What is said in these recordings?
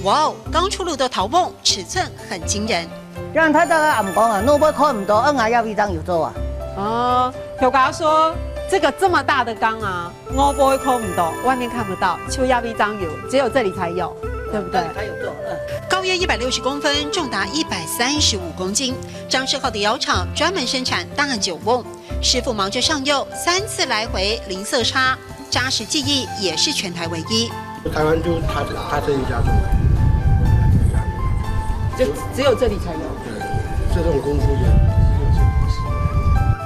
哇哦，刚出炉的陶瓮尺寸很惊人。让他大概暗讲啊，弄不看唔到，按下要一张有做啊。哦，有跟他说这个这么大的缸啊，我不会抠不到，外面看不到，秋亚 V 张有，只有这里才有，对不对？才有做。高约160公分，重达135公斤。张世浩的窑厂专门生产大酒瓮，师傅忙着上釉，3次来回零色差，扎实技艺也是全台唯一。台湾就他这一家做的，就只有这里才有。这种功夫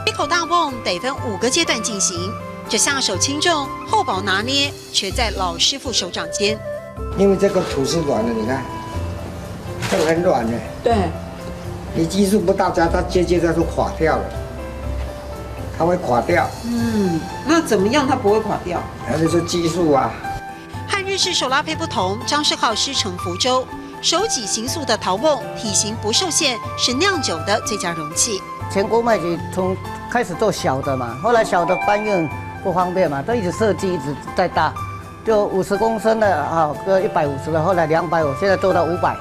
一口大瓮得分5个阶段进行，这下手轻重、厚薄拿捏，却在老师傅手掌间。因为这个土是软的，你看，这个很软的。对，你技术不到家，它接它就垮掉了，它会垮掉。那怎么样它不会垮掉？那就是技术啊。和日式手拉胚不同，张世浩师承福州，手挤形塑的陶瓮，体型不受限，是酿酒的最佳容器。全国麦局从开始做小的嘛，后来小的搬运不方便嘛，都一直设计一直在大，就50公升的啊，个150的，后来250，现在做到500，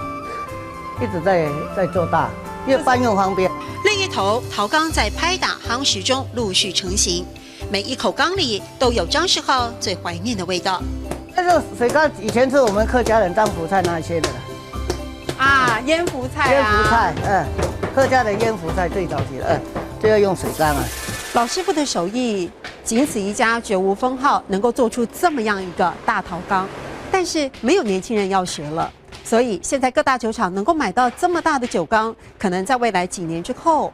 一直在做大，因为搬运方便。另一头，陶缸在拍打夯实中陆续成型，每一口缸里都有张世浩最怀念的味道。那个水缸以前是我们客家人当福菜那些的啊，腌福菜腌福菜，客家的腌福菜最早期的，就要用水缸啊。老师傅的手艺仅此一家，绝无分号，能够做出这么样一个大陶缸，但是没有年轻人要学了。所以现在各大酒厂能够买到这么大的酒缸，可能在未来几年之后，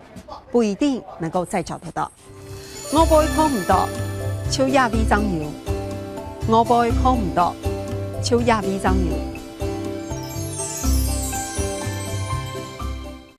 不一定能够再找得到。我不会看唔到，秋亚 V 张油。我不会看唔到，秋亚 V 张油。